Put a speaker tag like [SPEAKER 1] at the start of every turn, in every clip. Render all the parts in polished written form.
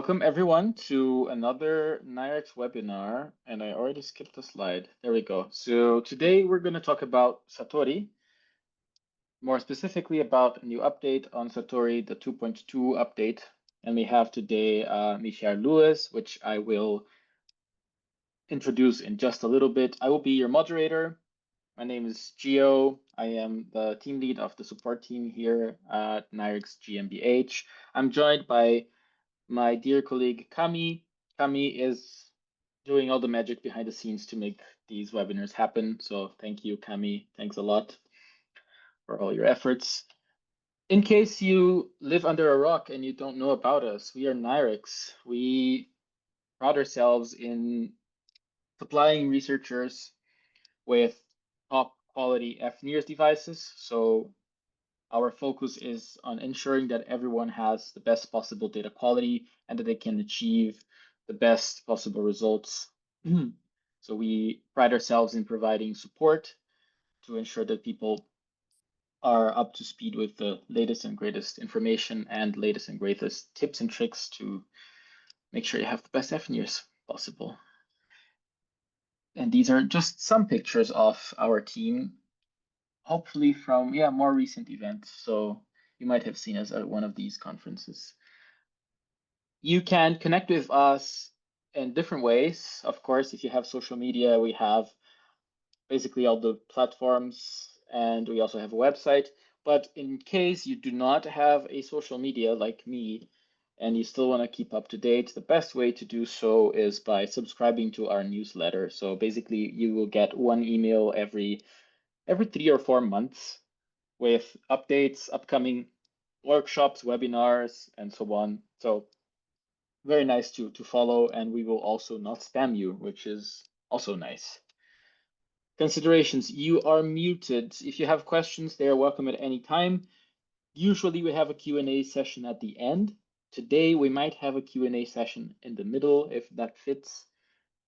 [SPEAKER 1] Welcome everyone to another NIRx webinar, and I already skipped the slide. There we go. So today we're going to talk about Satori, more specifically about a new update on Satori, the 2.2 update. And we have today Michael Lewis, which I will introduce in just a little bit. I will be your moderator. My name is Gio. I am the team lead of the support team here at NIRx GmbH. I'm joined by my dear colleague Kami. Kami is doing all the magic behind the scenes to make these webinars happen. So thank you, Kami. Thanks a lot for all your efforts. In case you live under a rock and you don't know about us, we are NIRx. We pride ourselves in supplying researchers with top quality fNIRS devices. So our focus is on ensuring that everyone has the best possible data quality and that they can achieve the best possible results. So we pride ourselves in providing support to ensure that people are up to speed with the latest and greatest information and latest and greatest tips and tricks to make sure you have the best fNIRS possible. And these are just some pictures of our team, hopefully from more recent events. So you might have seen us at one of these conferences. You can connect with us in different ways. Of course, if you have social media, we have basically all the platforms, and we also have a website. But in case you do not have a social media like me, and you still want to keep up to date, the best way to do so is by subscribing to our newsletter. So basically, you will get one email every 3 or 4 months with updates, upcoming workshops, webinars, and so on. So very nice to follow, and we will also not spam you, which is also nice. Considerations: you are muted. If you have questions, they are welcome at any time. Usually we have a Q&A session at the end. Today we might have a Q&A session in the middle if that fits.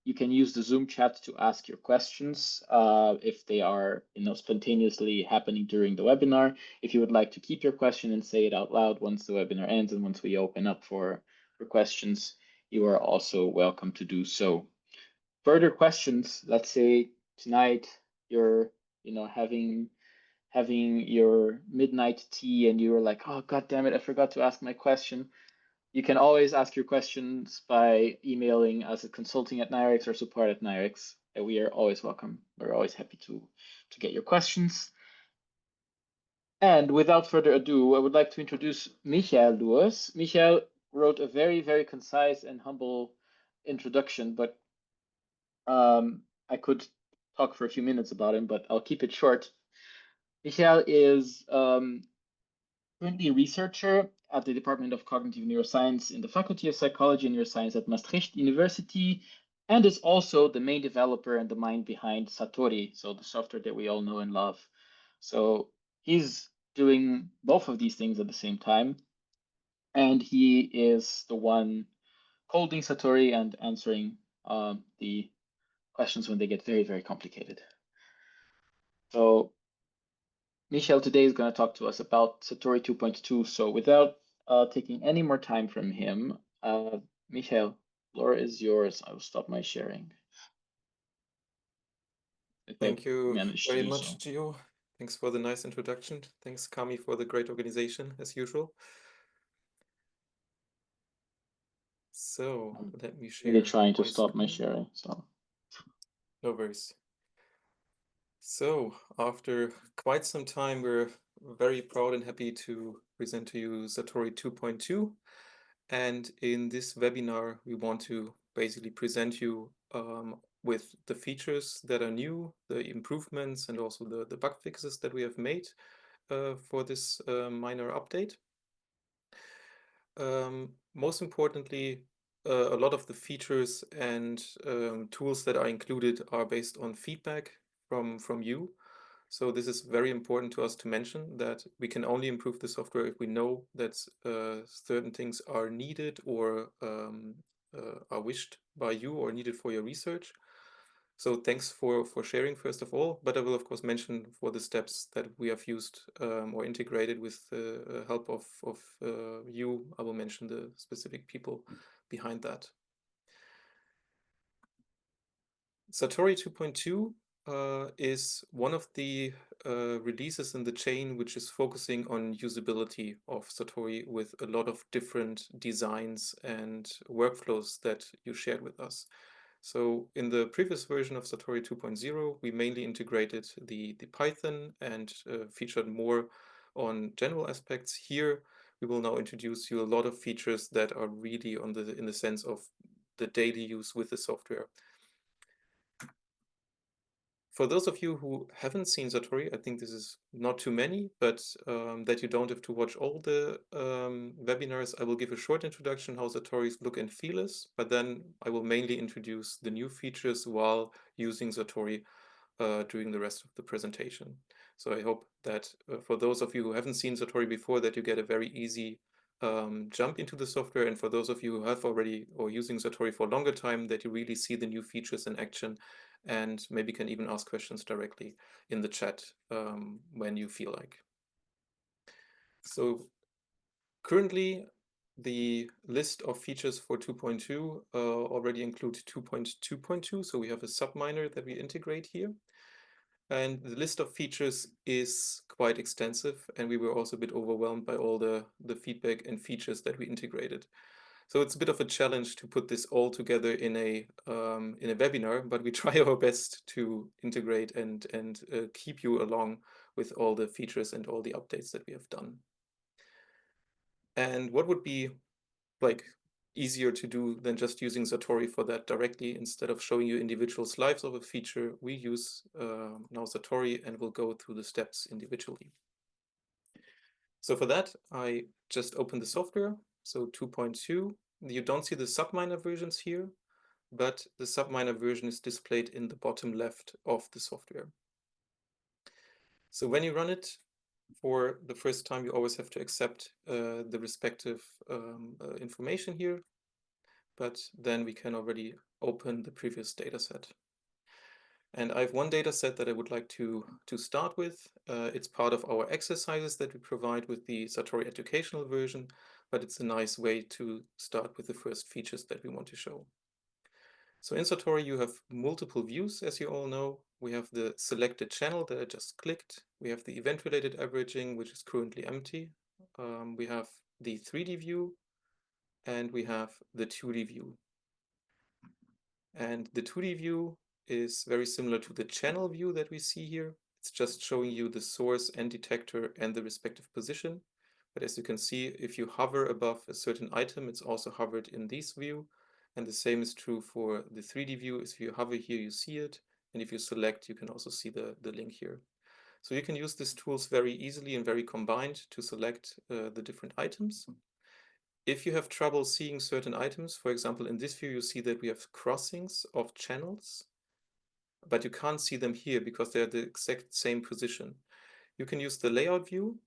[SPEAKER 1] You can use the Zoom chat to ask your questions if they are spontaneously happening during the webinar. If you would like to keep your question and say it out loud once the webinar ends and once we open up for questions, you are also welcome to do so. Further questions, let's say tonight you're having your midnight tea and you were like, oh, God damn it, I forgot to ask my question. You can always ask your questions by emailing us at consulting@NIRx or support@NIRx. We are always welcome. We're always happy to get your questions. And without further ado, I would like to introduce Michael Lewis. Michael wrote a very, very concise and humble introduction, but I could talk for a few minutes about him, but I'll keep it short. Michael is currently a researcher at the Department of Cognitive Neuroscience in the Faculty of Psychology and Neuroscience at Maastricht University, and is also the main developer and the mind behind Satori, so the software that we all know and love. So he's doing both of these things at the same time, and he is the one holding Satori and answering the questions when they get very, very complicated. So Michael today is going to talk to us about Satori 2.2. So without taking any more time from him, Michael, floor is yours. I will stop my sharing.
[SPEAKER 2] Thank you very much, Gio. Thanks for the nice introduction. Thanks, Kami, for the great organization, as usual. So let me share.
[SPEAKER 1] Really trying to stop my sharing. So
[SPEAKER 2] no worries. So after quite some time, we're very proud and happy to present to you Satori 2.2. And in this webinar, we want to basically present you with the features that are new, the improvements, and also the bug fixes that we have made for this minor update. Most importantly, a lot of the features and tools that are included are based on feedback from you. So this is very important to us to mention, that we can only improve the software if we know that certain things are needed or are wished by you or needed for your research. So thanks for sharing, first of all, but I will of course mention for the steps that we have used or integrated with the help of you. I will mention the specific people behind that. Satori 2.2 is one of the releases in the chain which is focusing on usability of Satori with a lot of different designs and workflows that you shared with us. So in the previous version of Satori 2.0, we mainly integrated the Python and featured more on general aspects. Here, we will now introduce you a lot of features that are really in the sense of the daily use with the software. For those of you who haven't seen Satori, I think this is not too many, but that you don't have to watch all the webinars, I will give a short introduction how Satori's look and feel is, but then I will mainly introduce the new features while using Satori during the rest of the presentation. So I hope that for those of you who haven't seen Satori before, that you get a very easy jump into the software, and for those of you who have already or using Satori for a longer time, that you really see the new features in action and maybe can even ask questions directly in the chat when you feel like. So currently, the list of features for 2.2 already include 2.2.2, so we have a subminor that we integrate here. And the list of features is quite extensive, and we were also a bit overwhelmed by all the feedback and features that we integrated. So it's a bit of a challenge to put this all together in a webinar, but we try our best to integrate and keep you along with all the features and all the updates that we have done. And what would be like easier to do than just using Satori for that directly? Instead of showing you individual slides of a feature, we use now Satori and we'll go through the steps individually. So for that, I just open the software. So 2.2, you don't see the subminor versions here, but the subminor version is displayed in the bottom left of the software. So when you run it for the first time, you always have to accept the respective information here, but then we can already open the previous data set. And I have one data set that I would like to start with. It's part of our exercises that we provide with the Satori educational version, but it's a nice way to start with the first features that we want to show. So in Satori, you have multiple views, as you all know. We have the selected channel that I just clicked. We have the event-related averaging, which is currently empty. We have the 3D view, and we have the 2D view. And the 2D view is very similar to the channel view that we see here. It's just showing you the source and detector and the respective position. But as you can see, if you hover above a certain item, it's also hovered in this view. And the same is true for the 3D view. If you hover here, you see it. And if you select, you can also see the link here. So you can use these tools very easily and very combined to select the different items. If you have trouble seeing certain items, for example, in this view, you see that we have crossings of channels, but you can't see them here because they're the exact same position. You can use the layout view,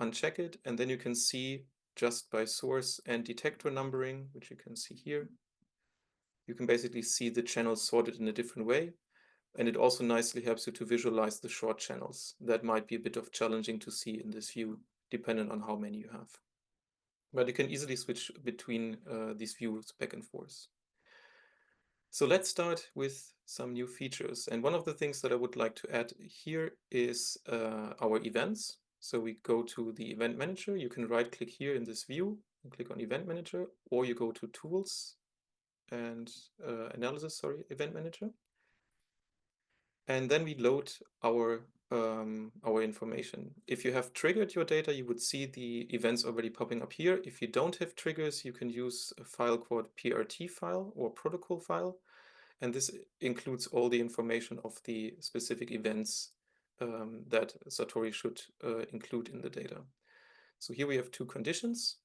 [SPEAKER 2] uncheck it, and then you can see just by source and detector numbering, which you can see here. You can basically see the channels sorted in a different way. And it also nicely helps you to visualize the short channels. That might be a bit of challenging to see in this view, depending on how many you have. But you can easily switch between these views back and forth. So let's start with some new features. And one of the things that I would like to add here is our events. So we go to the event manager. You can right click here in this view and click on event manager, or you go to tools and analysis, event manager. And then we load our information. If you have triggered your data, you would see the events already popping up here. If you don't have triggers, you can use a file called PRT file or protocol file. And this includes all the information of the specific events that Satori should include in the data. So here we have two conditions.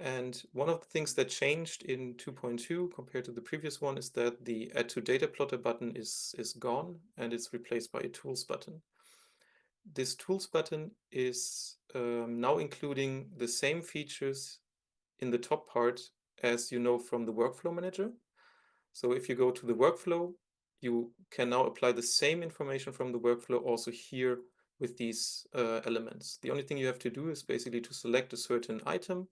[SPEAKER 2] And one of the things that changed in 2.2 compared to the previous one is that the Add to Data Plotter button is gone and it's replaced by a Tools button. This Tools button is now including the same features in the top part as you know from the Workflow Manager. So if you go to the workflow, you can now apply the same information from the workflow also here with these elements. The only thing you have to do is basically to select a certain item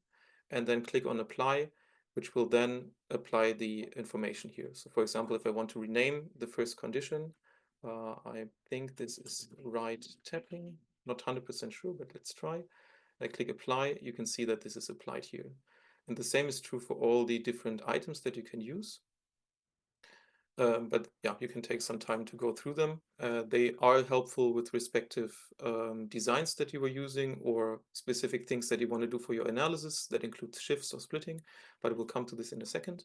[SPEAKER 2] and then click on apply, which will then apply the information here. So for example, if I want to rename the first condition, I think this is right tapping, not 100% sure, but let's try. I click apply, you can see that this is applied here. And the same is true for all the different items that you can use. But yeah, you can take some time to go through them. They are helpful with respective designs that you were using or specific things that you want to do for your analysis that includes shifts or splitting, but we'll come to this in a second.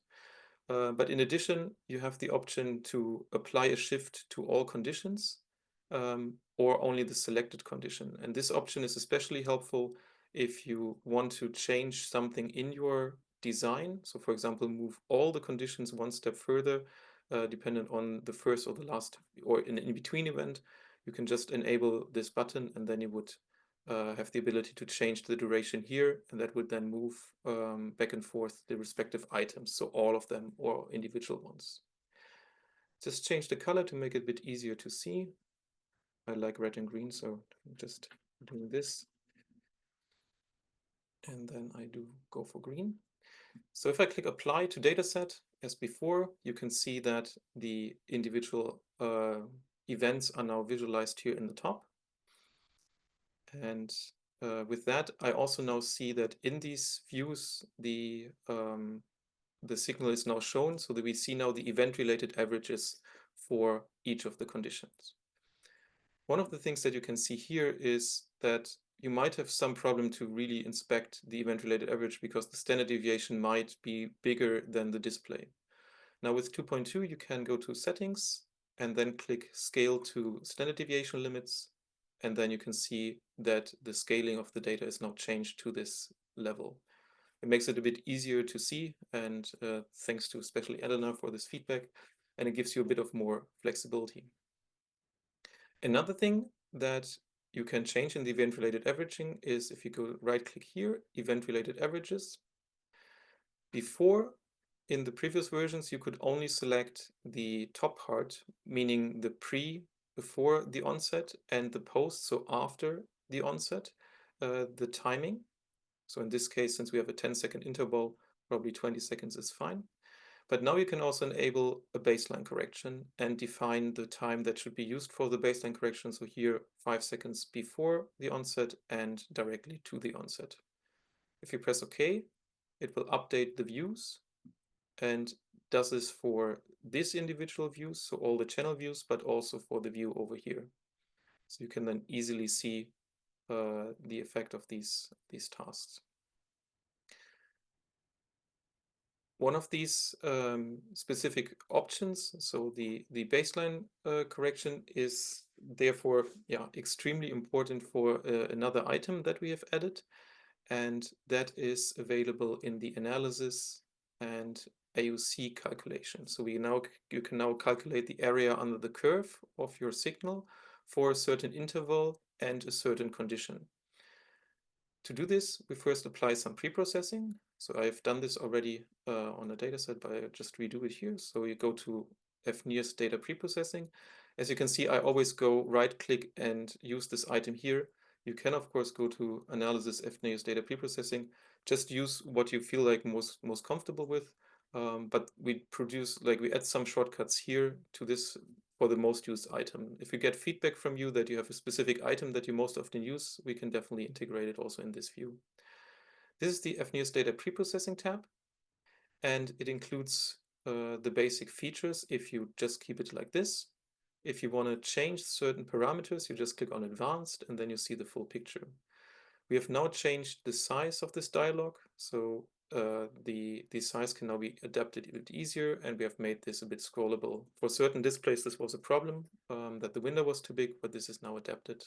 [SPEAKER 2] But in addition, you have the option to apply a shift to all conditions or only the selected condition. And this option is especially helpful if you want to change something in your design. So for example, move all the conditions one step further, dependent on the first or the last or an in-between event. You can just enable this button and then you would have the ability to change the duration here, and that would then move back and forth the respective items, so all of them or individual ones. Just change the color to make it a bit easier to see. I like red and green, so just doing this. And then I do go for green. So if I click apply to dataset, as before, you can see that the individual events are now visualized here in the top. And with that, I also now see that in these views, the signal is now shown, so that we see now the event-related averages for each of the conditions. One of the things that you can see here is that you might have some problem to really inspect the event-related average because the standard deviation might be bigger than the display. Now with 2.2, you can go to settings and then click scale to standard deviation limits. And then you can see that the scaling of the data is now changed to this level. It makes it a bit easier to see, and thanks to especially Elena for this feedback, and it gives you a bit of more flexibility. Another thing that you can change in the event-related averaging is if you go right-click here, event-related averages. Before, in the previous versions, you could only select the top part, meaning the before the onset, and the post, so after the onset, the timing. So in this case, since we have a 10-second interval, probably 20 seconds is fine. But now you can also enable a baseline correction and define the time that should be used for the baseline correction. So here, 5 seconds before the onset and directly to the onset. If you press OK, it will update the views and does this for this individual views, so all the channel views, but also for the view over here. So you can then easily see the effect of these tasks. One of these specific options, so the baseline correction, is therefore extremely important for another item that we have added, and that is available in the analysis and AUC calculation. So you can now calculate the area under the curve of your signal for a certain interval and a certain condition. To do this, we first apply some pre-processing. So I've done this already on a dataset, but I just redo it here. So you go to fNIRS data pre-processing. As you can see, I always go right-click and use this item here. You can, of course, go to analysis fNIRS data pre-processing. Just use what you feel like most comfortable with. But we add some shortcuts here to this for the most used item. If we get feedback from you that you have a specific item that you most often use, we can definitely integrate it also in this view. This is the fNIRS data preprocessing tab, and it includes the basic features if you just keep it like this. If you want to change certain parameters, you just click on advanced and then you see the full picture. We have now changed the size of this dialog, so the size can now be adapted a bit easier, and we have made this a bit scrollable. For certain displays, this was a problem, that the window was too big, but this is now adapted.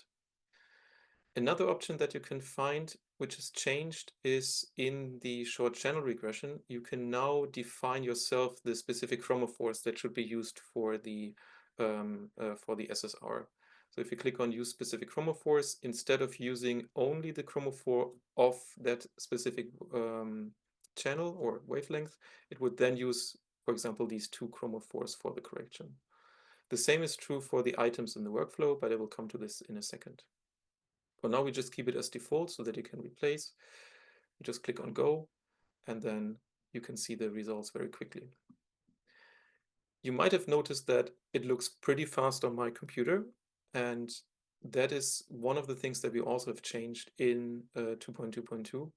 [SPEAKER 2] Another option that you can find, which has changed, is in the short channel regression. You can now define yourself the specific chromophores that should be used for the SSR. So if you click on use specific chromophores, instead of using only the chromophore of that specific channel or wavelength, it would then use, for example, these two chromophores for the correction. The same is true for the items in the workflow, but I will come to this in a second. For now, we just keep it as default so that you can replace. You just click on go, and then you can see the results very quickly. You might have noticed that it looks pretty fast on my computer, and that is one of the things that we also have changed in 2.2.2.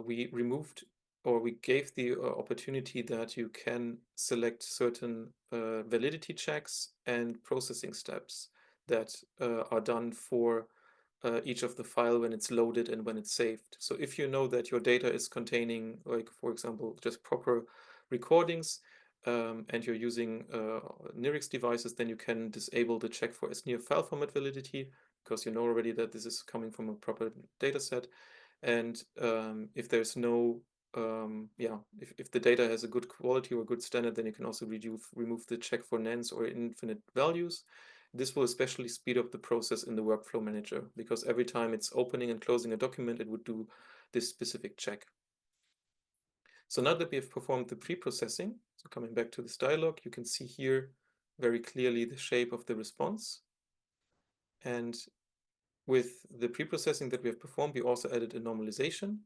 [SPEAKER 2] We removed, or we gave the opportunity that you can select certain validity checks and processing steps that are done for each of the file when it's loaded and when it's saved. So if you know that your data is containing, like, for example, just proper recordings, and you're using NIRx devices, then you can disable the check for SNIR file format validity, because you know already that this is coming from a proper data set. And if there's no, if the data has a good quality or good standard, then you can also remove the check for nans or infinite values. This will especially speed up the process in the workflow manager, because every time it's opening and closing a document, it would do this specific check. So now that we have performed the pre-processing, so coming back to this dialog, you can see here very clearly the shape of the response. And with the pre-processing that we have performed, we also added a normalization.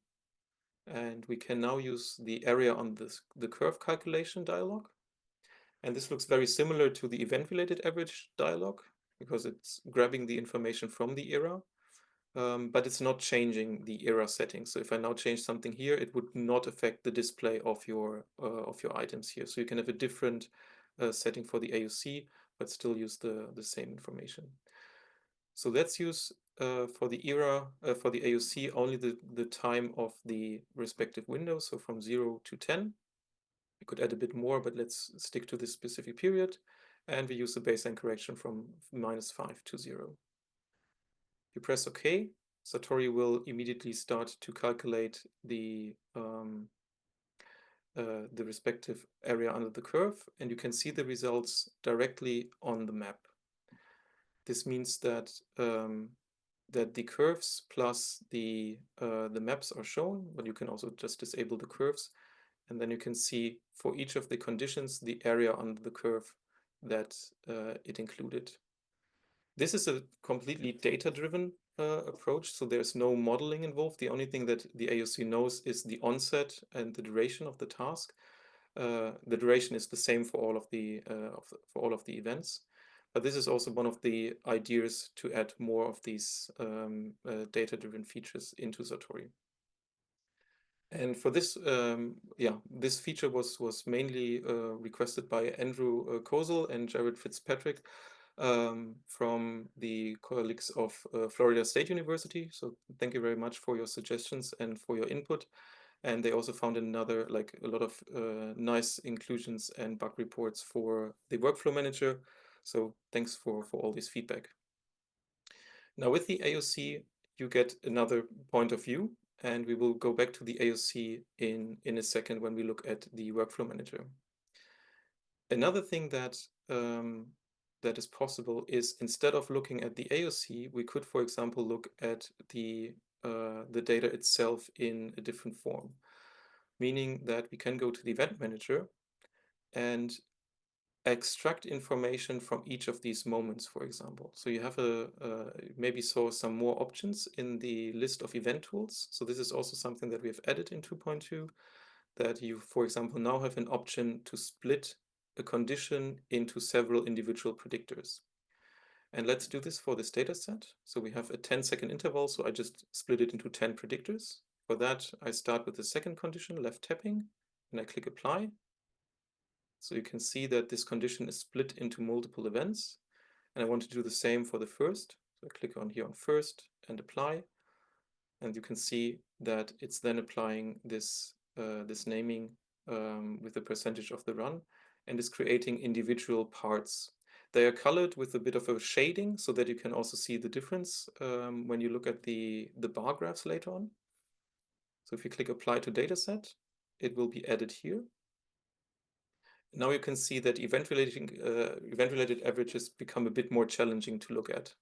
[SPEAKER 2] And we can now use the area on the curve calculation dialog. And this looks very similar to the event-related average dialog, because it's grabbing the information from the era, but it's not changing the era setting. So if I now change something here, it would not affect the display of your items here. So you can have a different setting for the AUC, but still use the same information. So let's use for the era, for the AUC, only the time of the respective window, so from 0 to 10. We could add a bit more, but let's stick to this specific period. And we use the baseline correction from -5 to 0. You press OK. Satori will immediately start to calculate the respective area under the curve, and you can see the results directly on the map. This means that that the curves plus the maps are shown, but you can also just disable the curves, and then you can see for each of the conditions the area under the curve that it included. This is a completely data-driven approach, so there's no modeling involved. The only thing that the AUC knows is the onset and the duration of the task. The duration is the same for all of the events. But this is also one of the ideas to add more of these data-driven features into Satori. And for this, this feature was mainly requested by Andrew Kozel and Jared Fitzpatrick from the colleagues of Florida State University. So thank you very much for your suggestions and for your input. And they also found another, like, a lot of nice inclusions and bug reports for the workflow manager. So thanks for all this feedback. Now with the AUC, you get another point of view, and we will go back to the AUC in a second when we look at the workflow manager. Another thing that that is possible is, instead of looking at the AUC, we could, for example, look at the data itself in a different form, meaning that we can go to the event manager and extract information from each of these moments, for example. So you have maybe saw some more options in the list of event tools. So this is also something that we have added in 2.2, that you, for example, now have an option to split a condition into several individual predictors. And let's do this for this data set. So we have a 10-second interval, so I just split it into 10 predictors. For that, I start with the second condition, left tapping, and I click apply. So you can see that this condition is split into multiple events. And I want to do the same for the first. So I click on here on first and apply. And you can see that it's then applying this, this naming with the percentage of the run, and is creating individual parts. They are colored with a bit of a shading so that you can also see the difference when you look at the bar graphs later on. So if you click apply to dataset, it will be added here. Now you can see that event-related averages become a bit more challenging to look at.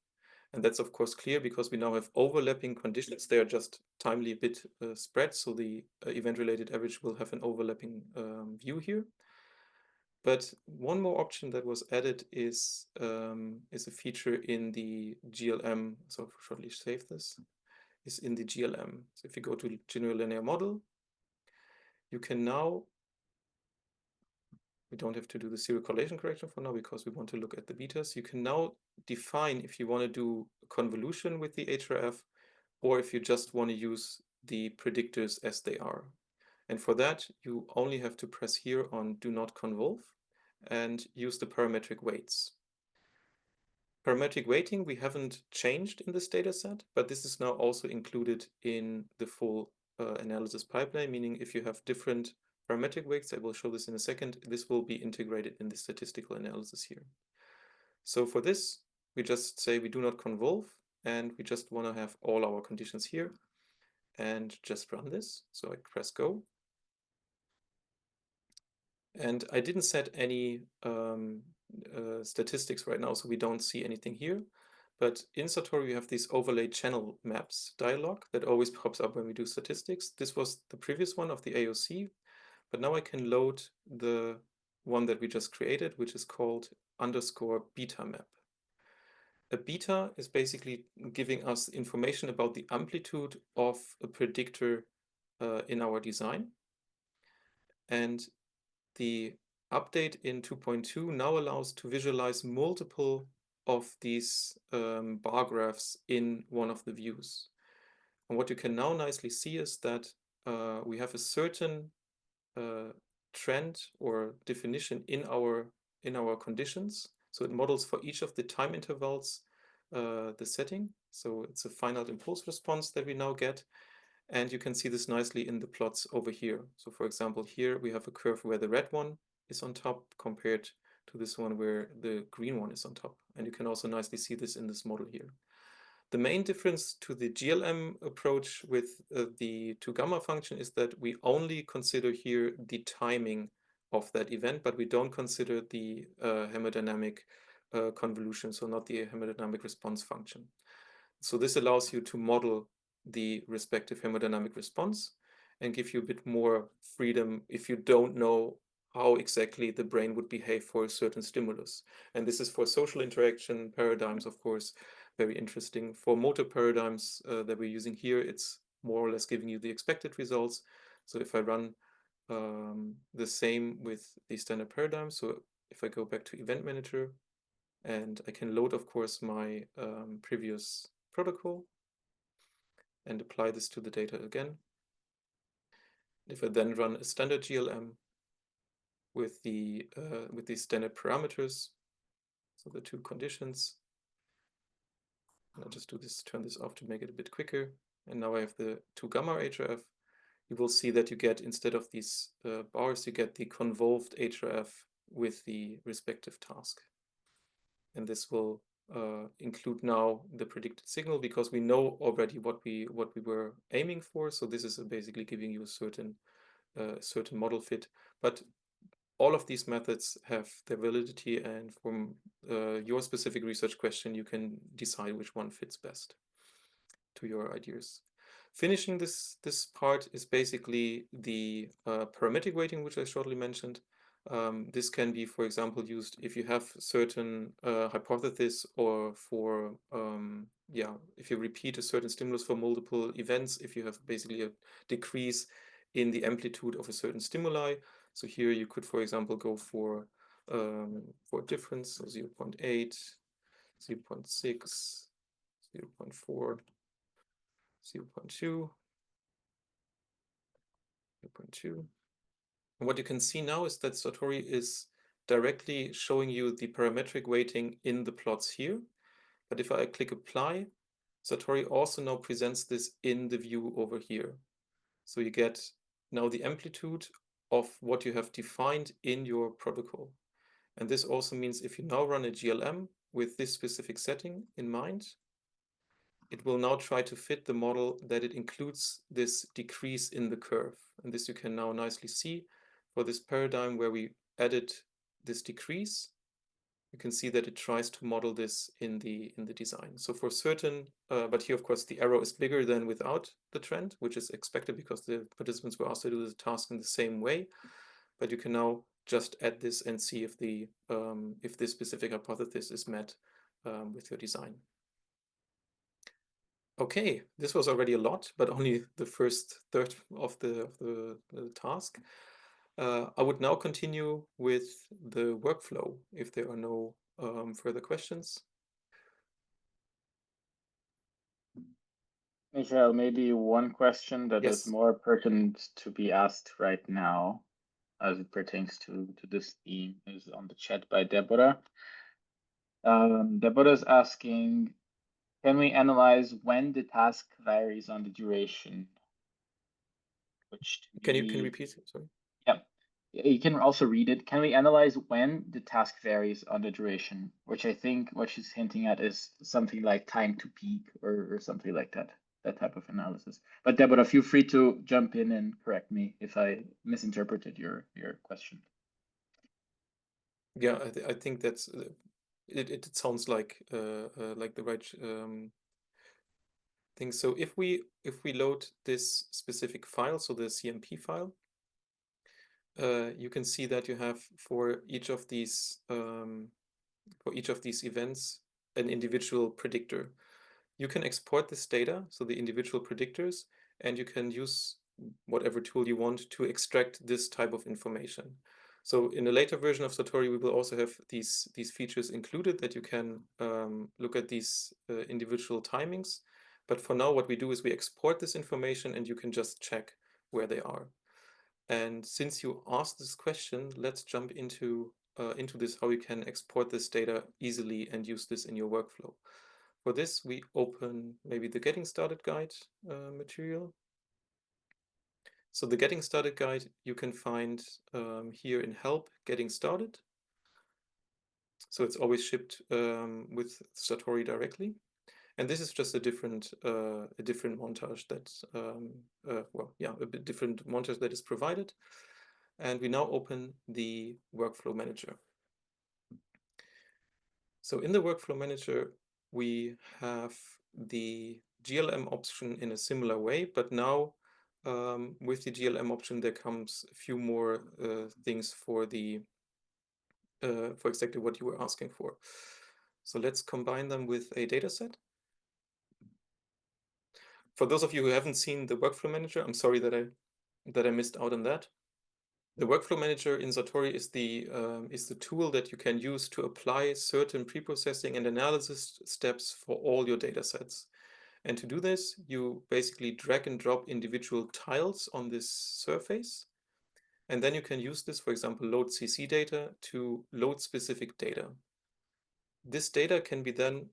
[SPEAKER 2] And that's of course clear because we now have overlapping conditions. They are just timely a bit spread, so the event-related average will have an overlapping view here. But one more option that was added is a feature in the GLM. So shortly save this. Is in the GLM. So if you go to general linear model, you can now, we don't have to do the serial correlation correction for now because we want to look at the betas. You can now define if you want to do convolution with the href or if you just want to use the predictors as they are. And for that, you only have to press here on do not convolve and use the parametric weights. Parametric weighting we haven't changed in this data set, but this is now also included in the full analysis pipeline, meaning if you have different parametric weights, I will show this in a second, this will be integrated in the statistical analysis here. So for this, we just say we do not convolve, and we just want to have all our conditions here, and just run this. So I press go. And I didn't set any statistics right now, so we don't see anything here. But in Satori, we have these overlay channel maps dialog that always pops up when we do statistics. This was the previous one of the AOC, but now I can load the one that we just created, which is called _beta map. A beta is basically giving us information about the amplitude of a predictor in our design. And the update in 2.2 now allows to visualize multiple of these bar graphs in one of the views. And what you can now nicely see is that we have a certain trend or definition in our conditions. So it models for each of the time intervals the setting. So it's a finite impulse response that we now get. And you can see this nicely in the plots over here. So for example, here we have a curve where the red one is on top compared to this one where the green one is on top. And you can also nicely see this in this model here. The main difference to the GLM approach with the 2-gamma function is that we only consider here the timing of that event, but we don't consider the hemodynamic convolution, so not the hemodynamic response function. So this allows you to model the respective hemodynamic response and give you a bit more freedom if you don't know how exactly the brain would behave for a certain stimulus. And this is for social interaction paradigms, of course, very interesting. For motor paradigms that we're using here, it's more or less giving you the expected results. So if I run the same with the standard paradigm, so if I go back to Event Manager, and I can load, of course, my previous protocol and apply this to the data again. If I then run a standard GLM with the standard parameters, so the two conditions, and I'll just do this, turn this off to make it a bit quicker. And now I have the 2-gamma href. You will see that you get, instead of these bars, you get the convolved href with the respective task. And this will include now the predicted signal because we know already what we were aiming for. So this is basically giving you a certain model fit. But all of these methods have their validity, and from your specific research question, you can decide which one fits best to your ideas. Finishing this part is basically the parametric weighting, which I shortly mentioned. This can be, for example, used if you have certain hypothesis, or for if you repeat a certain stimulus for multiple events, if you have basically a decrease in the amplitude of a certain stimuli. So here you could, for example, go for difference, so 0.8, 0.6, 0.4, 0.2, 0.2. And what you can see now is that Satori is directly showing you the parametric weighting in the plots here. But if I click apply, Satori also now presents this in the view over here. So you get now the amplitude of what you have defined in your protocol. And this also means if you now run a GLM with this specific setting in mind, it will now try to fit the model that it includes this decrease in the curve. And this you can now nicely see for this paradigm where we added this decrease. You can see that it tries to model this in the design. So for certain, but here of course the error is bigger than without the trend, which is expected because the participants were asked to do the task in the same way. But you can now just add this and see if this specific hypothesis is met with your design. Okay, this was already a lot, but only the first third of the task. I would now continue with the workflow if there are no further questions.
[SPEAKER 1] Michael, maybe one question that is
[SPEAKER 2] Yes.
[SPEAKER 1] more pertinent to be asked right now as it pertains to this theme is on the chat by Deborah. Deborah is asking, can we analyze when the task varies on the duration? Which to
[SPEAKER 2] Can you
[SPEAKER 1] me,
[SPEAKER 2] repeat it? Sorry.
[SPEAKER 1] yeah, you can also read it. Can we analyze when the task varies on the duration? Which I think what she's hinting at is something like time to peak or something like that, that type of analysis. But Deborah, feel free to jump in and correct me if I misinterpreted your question.
[SPEAKER 2] Yeah, I think that's it sounds like the right thing. So if we load this specific file, so the CMP file, you can see that you have for each of these events an individual predictor. You can export this data, so the individual predictors, and you can use whatever tool you want to extract this type of information. So in a later version of Satori, we will also have these features included that you can look at these individual timings. But for now, what we do is we export this information and you can just check where they are. And since you asked this question, let's jump into this, how you can export this data easily and use this in your workflow. For this, we open maybe the Getting Started Guide material. So the Getting Started Guide you can find here in Help, Getting Started. So it's always shipped with Satori directly. And this is just a different montage that, a bit different montage that is provided. And we now open the Workflow Manager. So in the Workflow Manager, we have the GLM option in a similar way, but now with the GLM option, there comes a few more things for exactly what you were asking for. So let's combine them with a data set. For those of you who haven't seen the Workflow Manager, I'm sorry that I missed out on that. The Workflow Manager in Satori is the tool that you can use to apply certain preprocessing and analysis steps for all your data sets. And to do this, you basically drag and drop individual tiles on this surface. And then you can use this, for example, load CC data to load specific data. This data can be then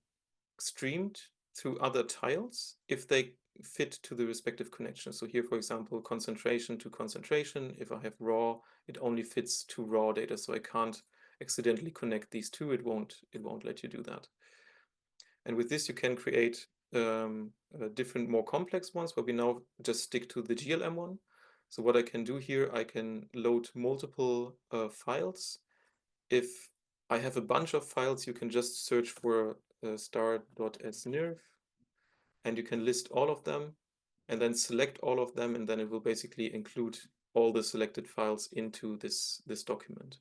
[SPEAKER 2] streamed through other tiles if they fit to the respective connection. So here, for example, concentration to concentration. If I have raw, it only fits to raw data, so I can't accidentally connect these two. It won't let you do that. And with this, you can create different, more complex ones, but we now just stick to the GLM one. So what I can do here, I can load multiple files. If I have a bunch of files, you can just search for star.snirf, and you can list all of them and then select all of them, and then it will basically include all the selected files into this document.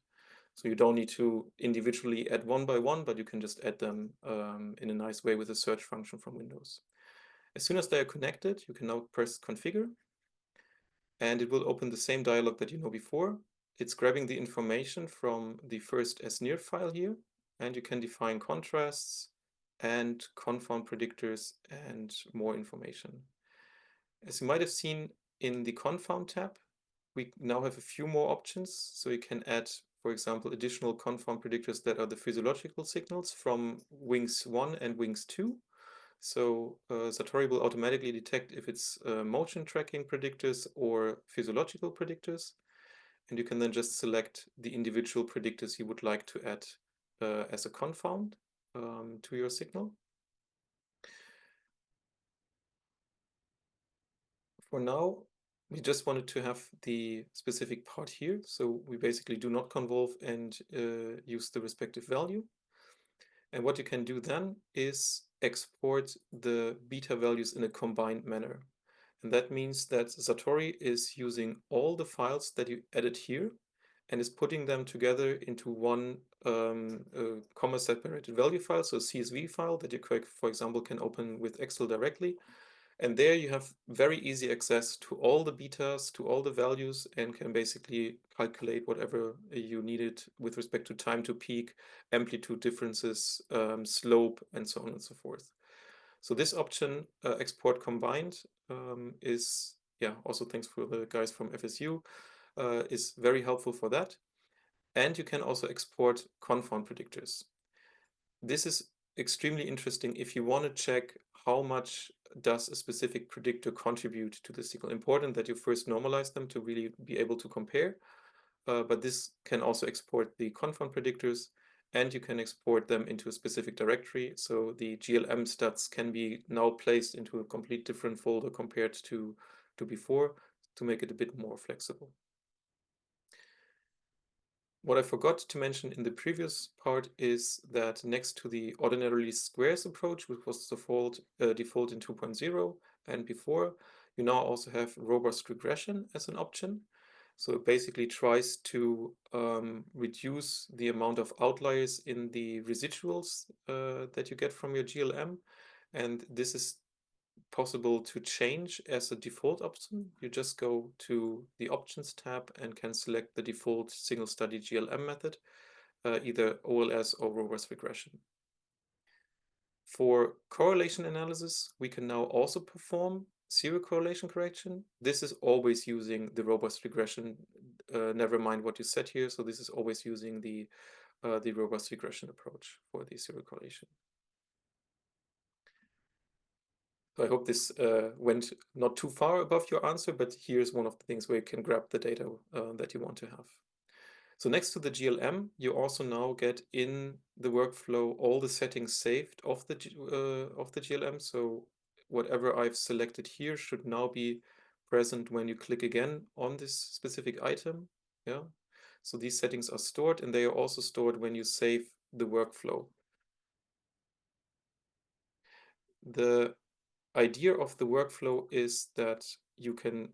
[SPEAKER 2] So you don't need to individually add one by one, but you can just add them in a nice way with a search function from Windows. As soon as they are connected, you can now press configure, and it will open the same dialog that you know before. It's grabbing the information from the first SNIRF file here, and you can define contrasts and confound predictors and more information. As you might have seen in the confound tab, we now have a few more options. So you can add, for example, additional confound predictors that are the physiological signals from wings 1 and wings 2. So Satori will automatically detect if it's motion tracking predictors or physiological predictors. And you can then just select the individual predictors you would like to add as a confound to your signal. For now, we just wanted to have the specific part here. So we basically do not convolve and use the respective value. And what you can do then is export the beta values in a combined manner. And that means that Satori is using all the files that you added here and is putting them together into one comma separated value file, so CSV file that you, for example, can open with Excel directly. And there you have very easy access to all the betas, to all the values, and can basically calculate whatever you needed with respect to time to peak, amplitude differences, slope, and so on and so forth. So this option, export combined, is, yeah, also thanks for the guys from FSU, is very helpful for that. And you can also export confound predictors. This is extremely interesting if you want to check how much does a specific predictor contribute to the signal. Important that you first normalize them to really be able to compare. But this can also export the confound predictors, and you can export them into a specific directory. So the GLM stats can be now placed into a complete different folder compared to before, to make it a bit more flexible. What I forgot to mention in the previous part is that next to the ordinary least squares approach, which was default in 2.0 and before, you now also have robust regression as an option. So it basically tries to reduce the amount of outliers in the residuals that you get from your GLM. And this is possible to change as a default option. You just go to the options tab and can select the default single study GLM method, either OLS or robust regression. For correlation analysis, we can now also perform zero correlation correction. This is always using the robust regression. Never mind what you set here. So this is always using the robust regression approach for the zero correlation. So I hope this went not too far above your answer, but here's one of the things where you can grab the data that you want to have. So next to the GLM, you also now get in the workflow all the settings saved of the GLM. So whatever I've selected here should now be present when you click again on this specific item. Yeah. So these settings are stored, and they are also stored when you save the workflow. The idea of the workflow is that you can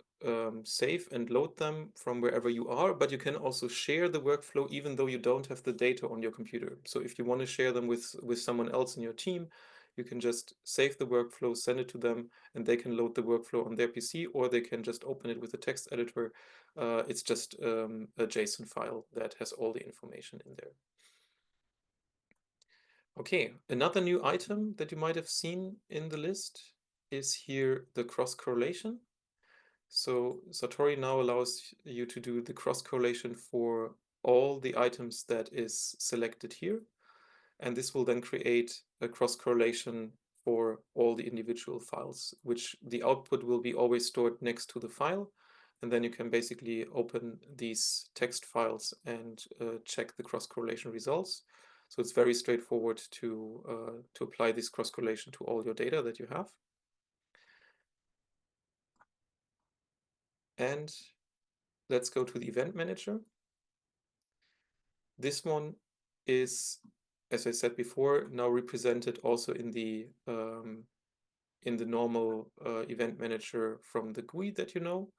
[SPEAKER 2] save and load them from wherever you are, but you can also share the workflow even though you don't have the data on your computer. So if you want to share them with someone else in your team, you can just save the workflow, send it to them, and they can load the workflow on their PC, or they can just open it with a text editor. It's just a JSON file that has all the information in there. Okay, another new item that you might have seen in the list is here the cross correlation. So Satori now allows you to do the cross correlation for all the items that is selected here. And this will then create a cross correlation for all the individual files, which the output will be always stored next to the file. And then you can basically open these text files and check the cross correlation results. So it's very straightforward to apply this cross correlation to all your data that you have. And let's go to the event manager. This one is, as I said before, now represented also in the normal event manager from the GUI that you know.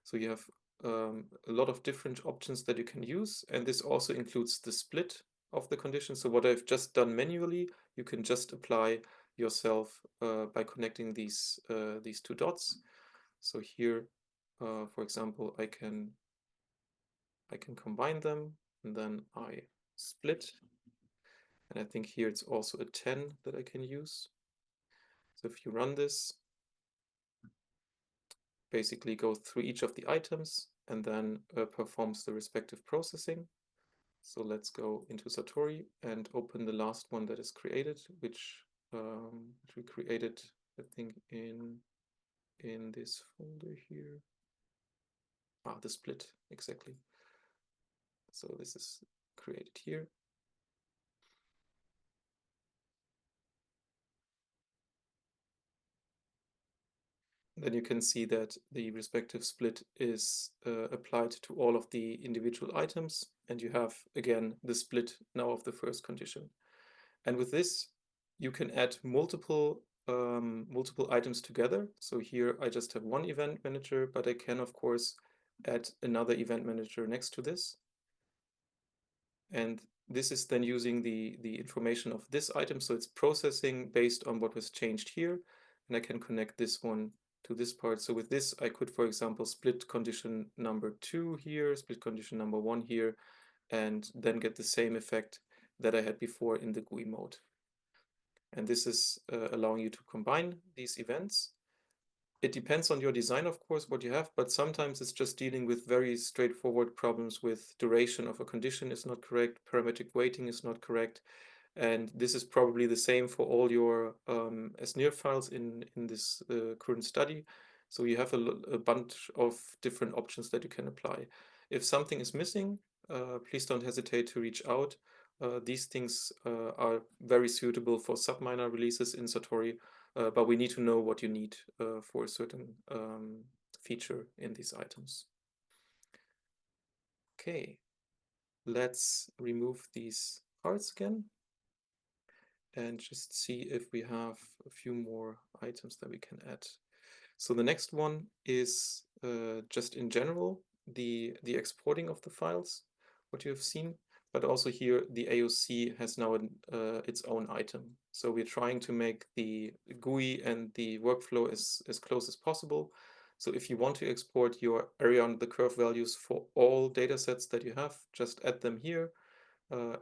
[SPEAKER 2] So you have a lot of different options that you can use, and this also includes the split of the conditions. So what I've just done manually, you can just apply yourself by connecting these two dots. So here, for example, I can combine them, and then I split. And I think here it's also a 10 that I can use. So if you run this, basically go through each of the items and then performs the respective processing. So let's go into Satori and open the last one that is created, which we created, I think, in this folder here. The split, exactly. So this is created here. Then you can see that the respective split is applied to all of the individual items, and you have, again, the split now of the first condition. And with this, you can add multiple items together. So here I just have one event manager, but I can, of course, add another event manager next to this. And this is then using the information of this item. So it's processing based on what was changed here. And I can connect this one to this part. So with this, I could, for example, split condition number 2 here, split condition number 1 here, and then get the same effect that I had before in the GUI mode. And this is allowing you to combine these events. It depends on your design, of course, what you have, but sometimes it's just dealing with very straightforward problems with duration of a condition is not correct, parametric weighting is not correct, and this is probably the same for all your SNIRS files in this current study. So you have a bunch of different options that you can apply. If something is missing, please don't hesitate to reach out. These things are very suitable for subminor releases in Satori, but we need to know what you need for a certain feature in these items. Okay, let's remove these parts again and just see if we have a few more items that we can add. So the next one is just in general, the exporting of the files, what you have seen, but also here the AOC has now its own item. So we're trying to make the GUI and the workflow as close as possible. So if you want to export your area under the curve values for all data sets that you have, just add them here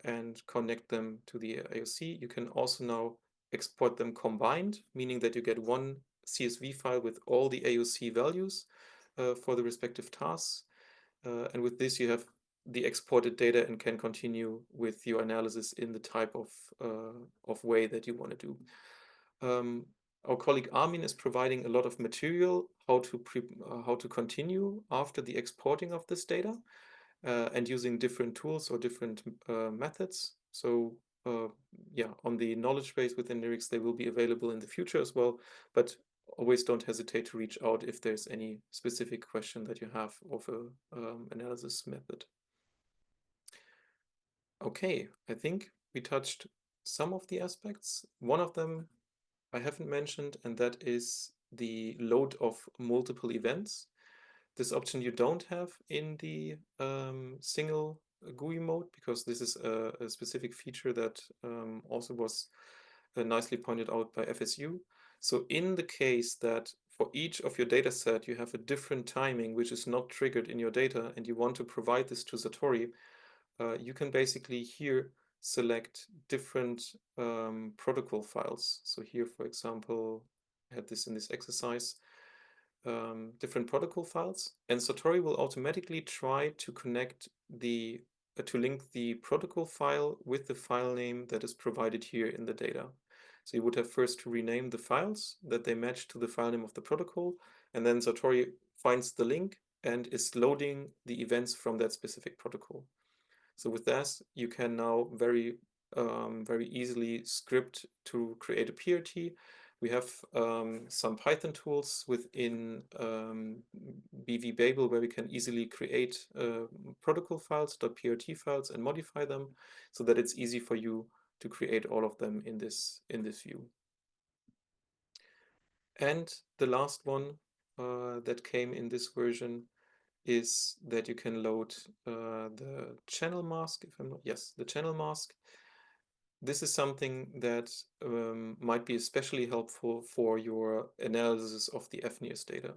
[SPEAKER 2] and connect them to the AOC. You can also now export them combined, meaning that you get one CSV file with all the AOC values for the respective tasks. And with this, you have the exported data and can continue with your analysis in the type of way that you want to do. Our colleague Armin is providing a lot of material how to continue after the exporting of this data and using different tools or different methods. So yeah, on the knowledge base within NIRx, they will be available in the future as well, but always don't hesitate to reach out if there's any specific question that you have of a analysis method. Okay, I think we touched some of the aspects. One of them I haven't mentioned, and that is the load of multiple events. This option you don't have in the single GUI mode, because this is a specific feature that also was nicely pointed out by FSU. So in the case that for each of your data set, you have a different timing, which is not triggered in your data, and you want to provide this to Satori, you can basically here select different protocol files. So here, for example, I had this in this exercise, different protocol files, and Satori will automatically try to connect to link the protocol file with the file name that is provided here in the data. So you would have first to rename the files that they match to the file name of the protocol, and then Satori finds the link and is loading the events from that specific protocol. So with that, you can now very easily script to create a PRT. We have some Python tools within BV Babel where we can easily create protocol files, .prt files, and modify them so that it's easy for you to create all of them in this view. And the last one that came in this version is that you can load the channel mask, if I'm not, yes, the channel mask. This is something that might be especially helpful for your analysis of the fNIRS data.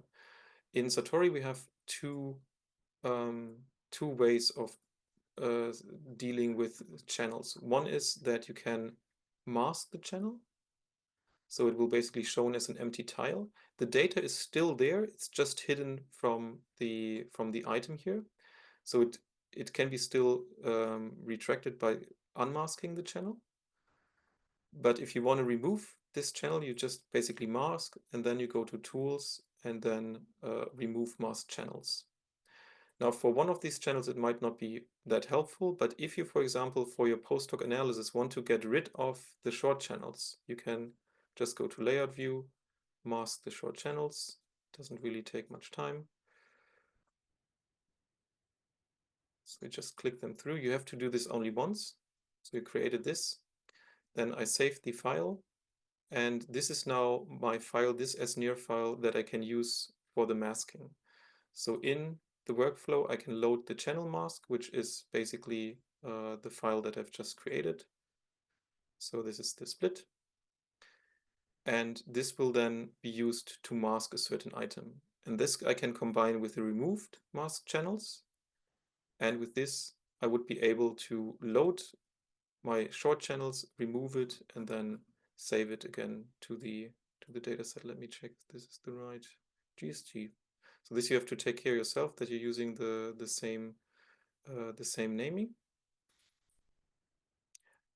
[SPEAKER 2] In Satori, we have two ways of dealing with channels. One is that you can mask the channel. So it will basically shown as an empty tile. The data is still there. It's just hidden from the item here. So it can be still retracted by unmasking the channel. But if you want to remove this channel, you just basically mask, and then you go to tools and then remove masked channels. Now, for one of these channels, it might not be that helpful, but if you, for example, for your post-hoc analysis want to get rid of the short channels, you can just go to layout view, mask the short channels. Doesn't really take much time. So you just click them through. You have to do this only once. So you created this. Then I saved the file. And this is now my file, this sNIR file that I can use for the masking. So in the workflow, I can load the channel mask, which is basically the file that I've just created. So this is the split. And this will then be used to mask a certain item. And this I can combine with the removed mask channels. And with this, I would be able to load my short channels, remove it, and then save it again to the data set. Let me check if this is the right GSG. So this you have to take care yourself that you're using the same naming.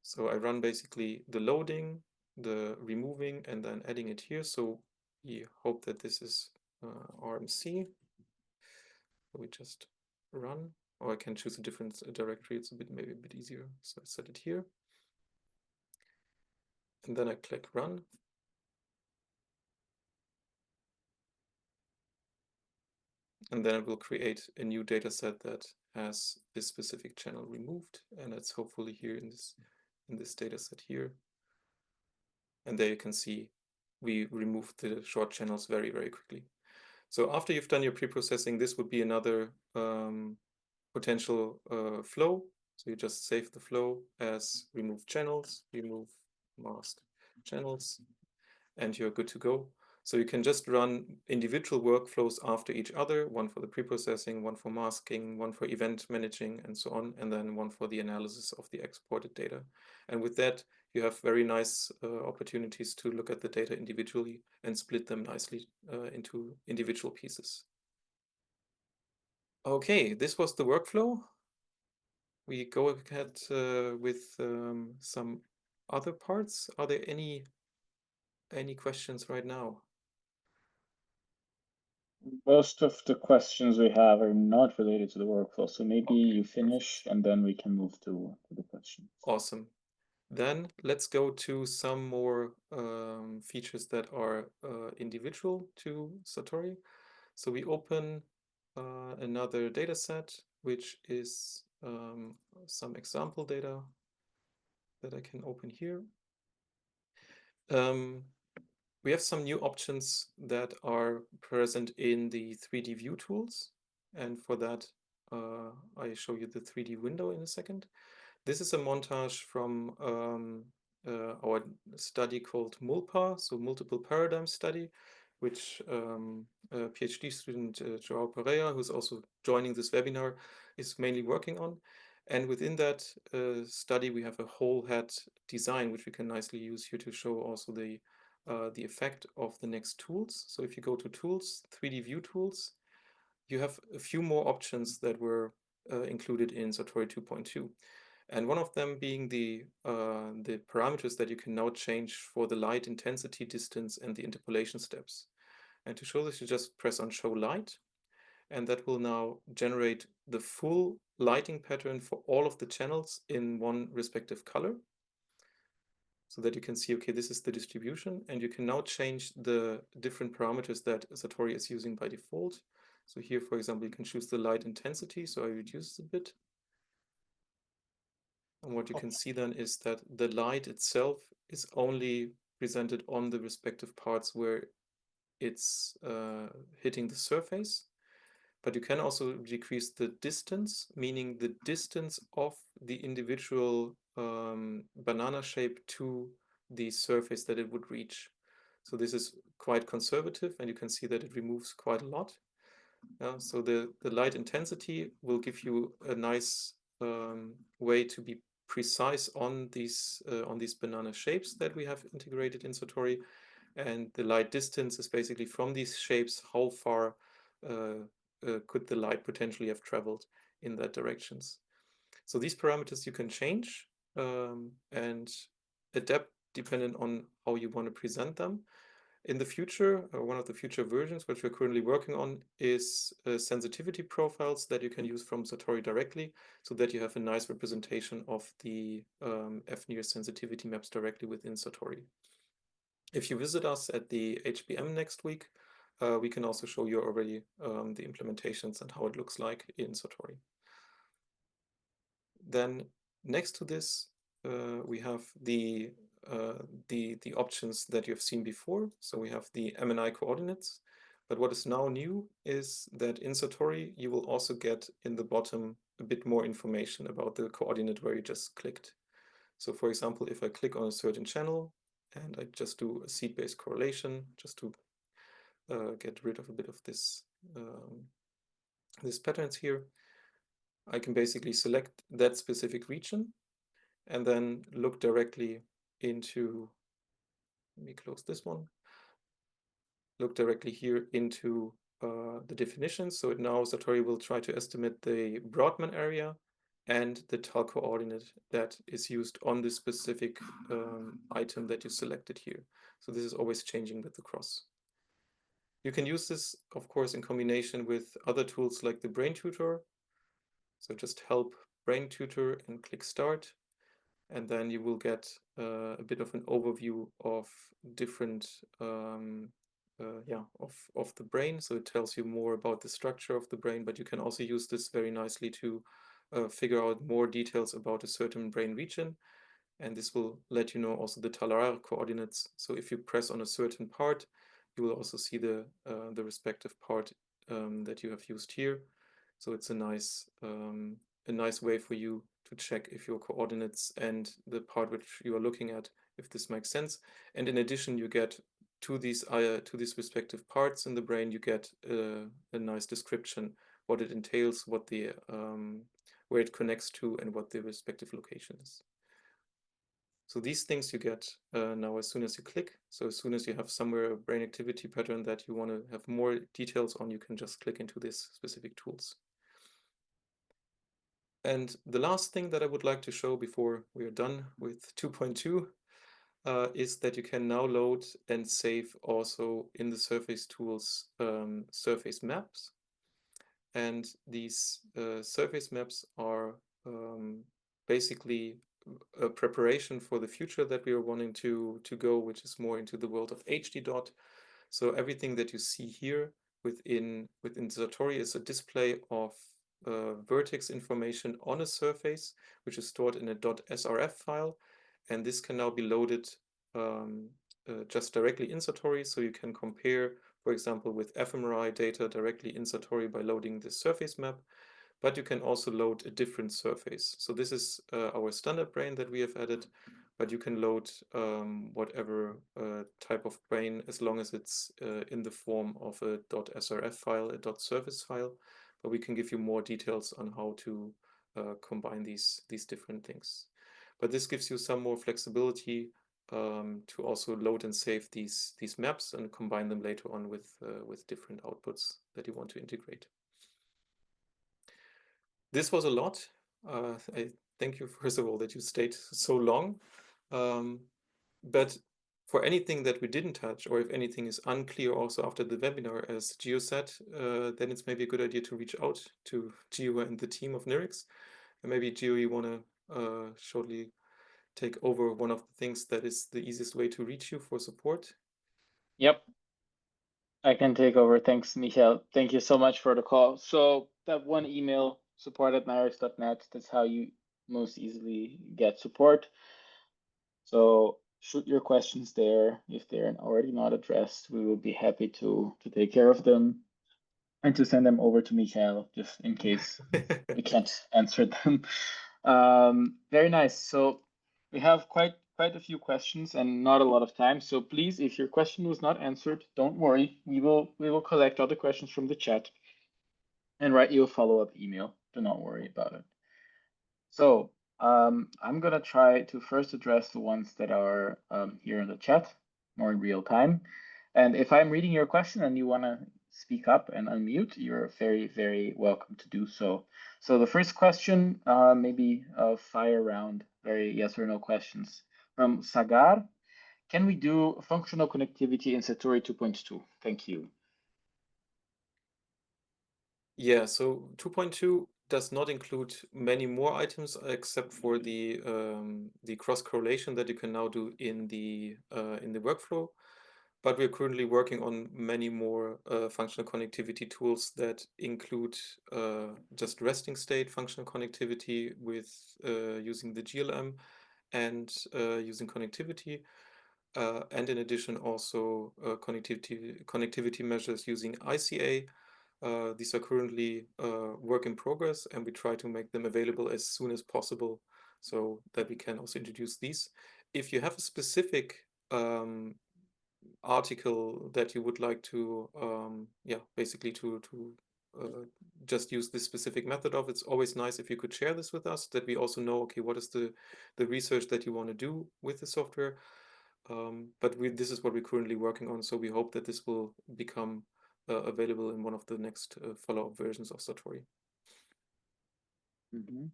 [SPEAKER 2] So I run basically the loading, the removing, and then adding it here. So we hope that this is RMC. So we just run, or I can choose a different directory. It's maybe a bit easier. So I set it here. And then I click run. And then it will create a new data set that has this specific channel removed. And it's hopefully here in this data set here. And there you can see we removed the short channels very, very quickly. So after you've done your pre-processing, this would be another potential flow. So you just save the flow as remove channels, remove mask channels, and you're good to go. So you can just run individual workflows after each other, one for the pre-processing, one for masking, one for event managing, and so on, and then one for the analysis of the exported data. And with that, you have very nice opportunities to look at the data individually and split them nicely into individual pieces. Okay, this was the workflow. We go ahead with some other parts. Are there any questions right now?
[SPEAKER 1] Most of the questions we have are not related to the workflow, so maybe you finish and then we can move to the questions.
[SPEAKER 2] Awesome. Then let's go to some more features that are individual to Satori. So we open another data set, which is some example data that I can open here. We have some new options that are present in the 3D view tools. And for that, I show you the 3D window in a second. This is a montage from our study called MULPA, so Multiple Paradigm Study, which a PhD student, João Pereira, who's also joining this webinar, is mainly working on. And within that study, we have a whole head design, which we can nicely use here to show also the effect of the next tools. So if you go to Tools, 3D View Tools, you have a few more options that were included in Satori 2.2. And one of them being the parameters that you can now change for the light intensity, distance, and the interpolation steps. And to show this, you just press on Show Light, and that will now generate the full lighting pattern for all of the channels in one respective color. So that you can see, okay, this is the distribution, and you can now change the different parameters that Satori is using by default. So here, for example, you can choose the light intensity, so I reduce it a bit. And what you can see then is that the light itself is only presented on the respective parts where it's hitting the surface. But you can also decrease the distance, meaning the distance of the individual banana shape to the surface that it would reach. So this is quite conservative, and you can see that it removes quite a lot. So the light intensity will give you a nice way to be precise on these banana shapes that we have integrated in Satori. And the light distance is basically from these shapes, how far could the light potentially have traveled in that directions. So these parameters you can change and adapt depending on how you want to present them. In the future, one of the future versions, which we're currently working on, is sensitivity profiles that you can use from Satori directly, so that you have a nice representation of the fNIRS sensitivity maps directly within Satori. If you visit us at the HBM next week, we can also show you already the implementations and how it looks like in Satori. Then next to this, we have the options that you've seen before. So we have the MNI coordinates, but what is now new is that in Satori, you will also get in the bottom a bit more information about the coordinate where you just clicked. So for example, if I click on a certain channel and I just do a seed-based correlation, just to get rid of a bit of this this patterns here, I can basically select that specific region and then look directly into, let me close this one, look directly here into the definitions. So now Satori will try to estimate the Broadman area and the tal coordinate that is used on this specific item that you selected here. So this is always changing with the cross. You can use this, of course, in combination with other tools like the Brain Tutor. So just help Brain Tutor and click Start. And then you will get a bit of an overview of different of the brain. So it tells you more about the structure of the brain, but you can also use this very nicely to figure out more details about a certain brain region. And this will let you know also the Tailor coordinates. So if you press on a certain part, you will also see the respective part that you have used here. So it's a nice way for you to check if your coordinates and the part which you are looking at, if this makes sense. And in addition, you get to these respective parts in the brain, you get a nice description, what it entails, what the where it connects to, and what the respective location is. So these things you get now as soon as you click. So as soon as you have somewhere a brain activity pattern that you want to have more details on, you can just click into these specific tools. And the last thing that I would like to show before we are done with 2.2 is that you can now load and save also in the Surface tools surface maps. And these surface maps are basically a preparation for the future that we are wanting to go, which is more into the world of HD dot. So everything that you see here within Satori is a display of vertex information on a surface, which is stored in a .srf file. And this can now be loaded just directly in Satori. So you can compare, for example, with fMRI data directly in Satori by loading the surface map. But you can also load a different surface. So this is our standard brain that we have added, but you can load whatever type of brain as long as it's in the form of a .srf file, a .surface file. But we can give you more details on how to combine these different things. But this gives you some more flexibility to also load and save these maps and combine them later on with different outputs that you want to integrate. This was a lot. I thank you, first of all, that you stayed so long. But for anything that we didn't touch, or if anything is unclear also after the webinar, as Gio said, then it's maybe a good idea to reach out to Gio and the team of NIRx. And maybe, Gio, you want to shortly take over one of the things that is the easiest way to reach you for support?
[SPEAKER 1] Yep. I can take over. Thanks, Michael. Thank you so much for the call. So that one email, support@nirx.net, that's how you most easily get support. So shoot your questions there. If they're already not addressed, we will be happy to take care of them and to send them over to Michael just in case we can't answer them. Very nice. So we have quite a few questions and not a lot of time. So please, if your question was not answered, don't worry. We will collect all the questions from the chat and write you a follow-up email. Do not worry about it. So I'm gonna try to first address the ones that are here in the chat, more in real time. And if I'm reading your question and you wanna speak up and unmute, you're very, very welcome to do so. So the first question, maybe a fire round, very yes or no questions from Sagar. Can we do functional connectivity in Satori 2.2? Thank you.
[SPEAKER 2] Yeah, so 2.2 does not include many more items except for the cross correlation that you can now do in the workflow. But we're currently working on many more functional connectivity tools that include just resting state functional connectivity with using the GLM and using connectivity. And in addition, also connectivity measures using ICA. These are currently work in progress, and we try to make them available as soon as possible so that we can also introduce these. If you have a specific article that you would like to, basically to just use this specific method of, it's always nice if you could share this with us, that we also know, okay, what is the research that you want to do with the software. But this is what we're currently working on, so we hope that this will become available in one of the next follow-up versions of Satori.
[SPEAKER 1] Mm-hmm.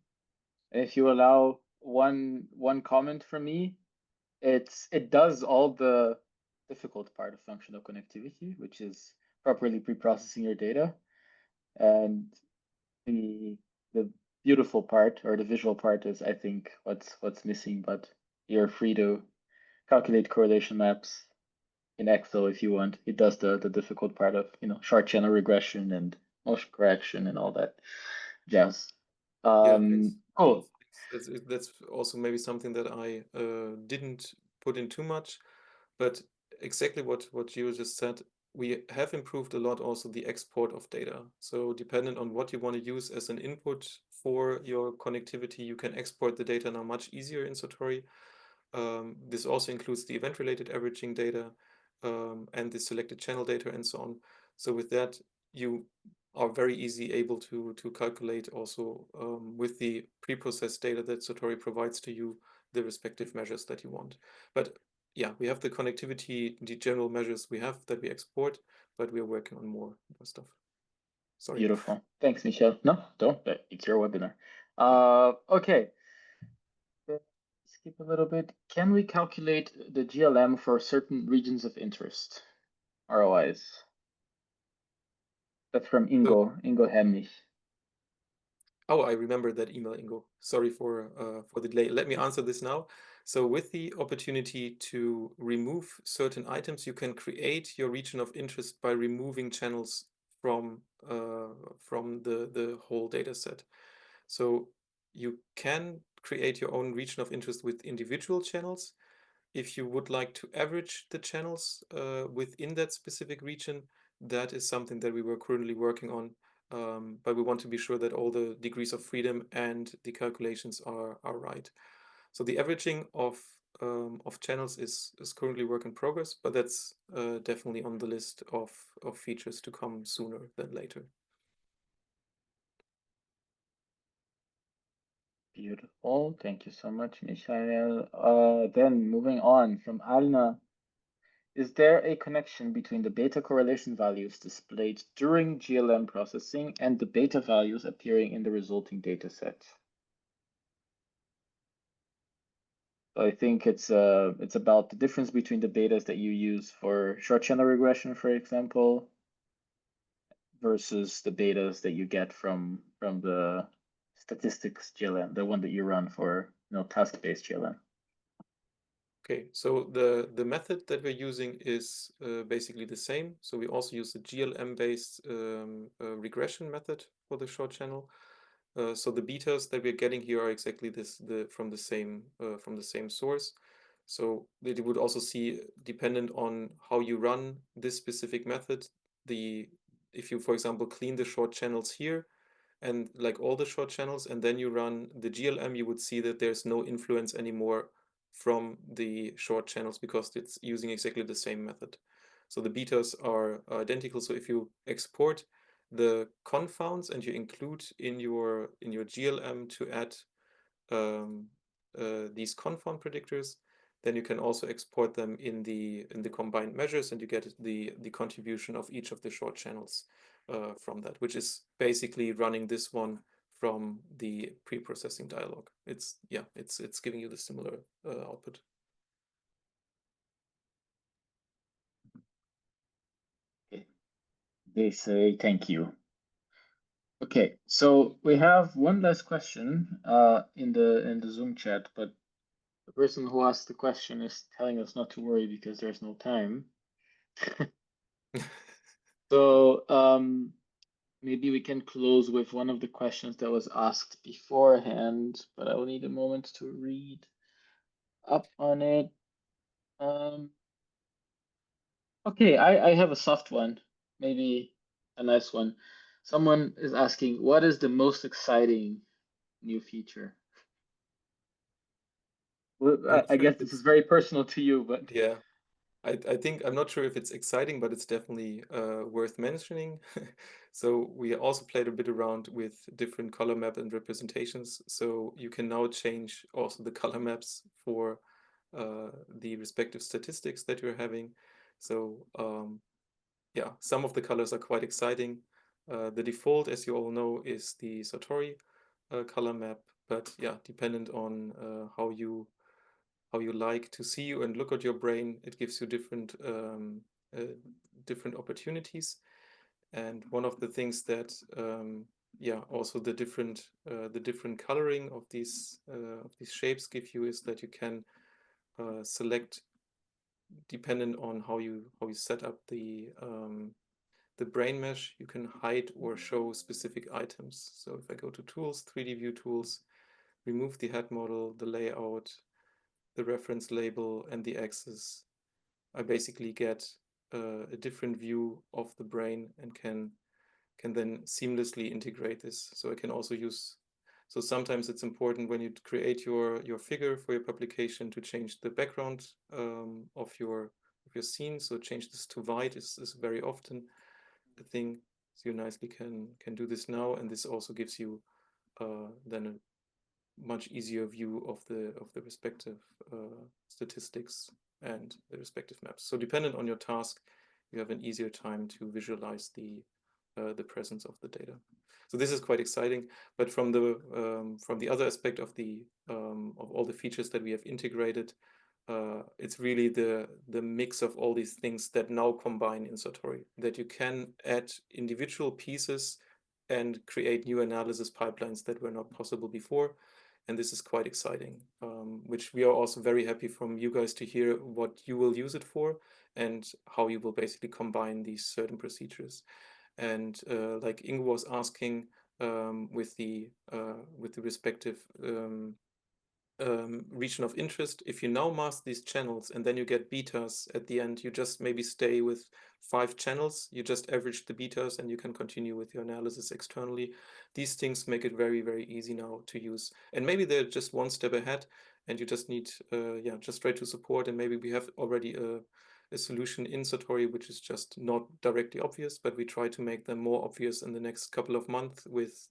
[SPEAKER 1] If you allow one comment from me, it does all the difficult part of functional connectivity, which is properly pre-processing your data, and the beautiful part or the visual part is, I think, what's missing. But you're free to calculate correlation maps in Excel if you want. It does the difficult part of, short channel regression and motion correction and all that jazz.
[SPEAKER 2] Yeah, thanks.
[SPEAKER 1] Cool.
[SPEAKER 2] That's also maybe something that I didn't put in too much, but exactly what you just said, we have improved a lot also the export of data. So dependent on what you want to use as an input for your connectivity, you can export the data now much easier in Satori. This also includes the event-related averaging data and the selected channel data and so on. So with that, you are very easy able to calculate also with the pre-processed data that Satori provides to you the respective measures that you want. But yeah, we have the connectivity, the general measures we have that we export, but we are working on more stuff. Sorry.
[SPEAKER 1] Beautiful. Thanks, Michel. No, don't. It's your webinar. Okay. Skip a little bit. Can we calculate the GLM for certain regions of interest? ROIs. That's from Ingo Hemnich.
[SPEAKER 2] Oh, I remember that email, Ingo. Sorry for the delay. Let me answer this now. So with the opportunity to remove certain items, you can create your region of interest by removing channels from the whole data set. So you can create your own region of interest with individual channels. If you would like to average the channels within that specific region, that is something that we were currently working on. But we want to be sure that all the degrees of freedom and the calculations are right. So the averaging of channels is currently work in progress, but that's definitely on the list of features to come sooner than later.
[SPEAKER 1] Beautiful. Thank you so much, Michael. Then moving on from Alna. Is there a connection between the beta correlation values displayed during GLM processing and the beta values appearing in the resulting data set? So I think it's about the difference between the betas that you use for short channel regression, for example, versus the betas that you get from the statistics GLM, the one that you run for task-based GLM.
[SPEAKER 2] Okay, so the method that we're using is basically the same. So we also use the GLM-based regression method for the short channel. So the betas that we're getting here are exactly from the same source. So that you would also see, dependent on how you run this specific method, if you, for example, clean the short channels here, and like all the short channels, and then you run the GLM, you would see that there's no influence anymore from the short channels because it's using exactly the same method. So the betas are identical. So if you export the confounds and you include in your GLM to add these confound predictors, then you can also export them in the combined measures, and you get the contribution of each of the short channels from that, which is basically running this one from the pre-processing dialog. It's giving you the similar output.
[SPEAKER 1] Okay. They say thank you. Okay, so we have one last question in the Zoom chat, but the person who asked the question is telling us not to worry because there's no time. So maybe we can close with one of the questions that was asked beforehand, but I will need a moment to read up on it. Okay, I have a soft one. Maybe a nice one. Someone is asking, what is the most exciting new feature? Well,
[SPEAKER 2] I'm not
[SPEAKER 1] I
[SPEAKER 2] sure
[SPEAKER 1] guess
[SPEAKER 2] if
[SPEAKER 1] this is
[SPEAKER 2] it's,
[SPEAKER 1] very personal to you, but
[SPEAKER 2] yeah, I think I'm not sure if it's exciting, but it's definitely worth mentioning. So we also played a bit around with different color map and representations. So you can now change also the color maps for the respective statistics that you're having. So yeah, some of the colors are quite exciting. The default, as you all know, is the Satori color map, but yeah, dependent on how you like to see you and look at your brain, it gives you different opportunities. And one of the things that yeah, also the different coloring of these shapes give you is that you can select dependent on how you set up the brain mesh, you can hide or show specific items. So if I go to tools, 3D view tools, remove the head model, the layout, the reference label, and the axis, I basically get a different view of the brain and can then seamlessly integrate this. So I can also use, so sometimes it's important when you create your figure for your publication to change the background of your scene. So change this to white is very often a thing. So you nicely can do this now, and this also gives you then a much easier view of the respective statistics and the respective maps. So dependent on your task, you have an easier time to visualize the presence of the data. So this is quite exciting. But from the other aspect of the of all the features that we have integrated, it's really the mix of all these things that now combine in Satori, that you can add individual pieces and create new analysis pipelines that were not possible before. And this is quite exciting, which we are also very happy from you guys to hear what you will use it for and how you will basically combine these certain procedures. And like Ingo was asking, with the respective region of interest, if you now mask these channels and then you get betas at the end, you just maybe stay with 5 channels, you just average the betas and you can continue with your analysis externally. These things make it very, very easy now to use. And maybe they're just one step ahead and you just need, yeah, just try to support. And maybe we have already a solution in Satori which is just not directly obvious, but we try to make them more obvious in the next couple of months with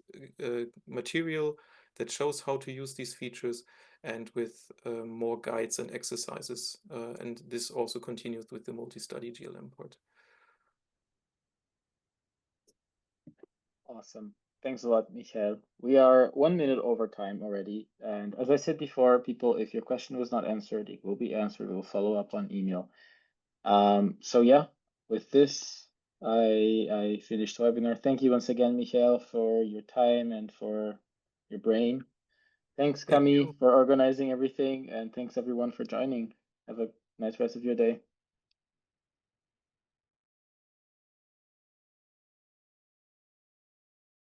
[SPEAKER 2] material that shows how to use these features and with more guides and exercises. And this also continues with the multi-study GLM part.
[SPEAKER 1] awesome. Thanks a lot, Michael. We are 1 minute over time already. And as I said before, people, if your question was not answered, it will be answered. We'll follow up on email. So yeah, with this, I finished the webinar. Thank you once again, Michael, for your time and for your brain. Thanks,
[SPEAKER 2] Thank
[SPEAKER 1] Kami,
[SPEAKER 2] you.
[SPEAKER 1] for organizing everything, and thanks everyone for joining. Have a nice rest of your day.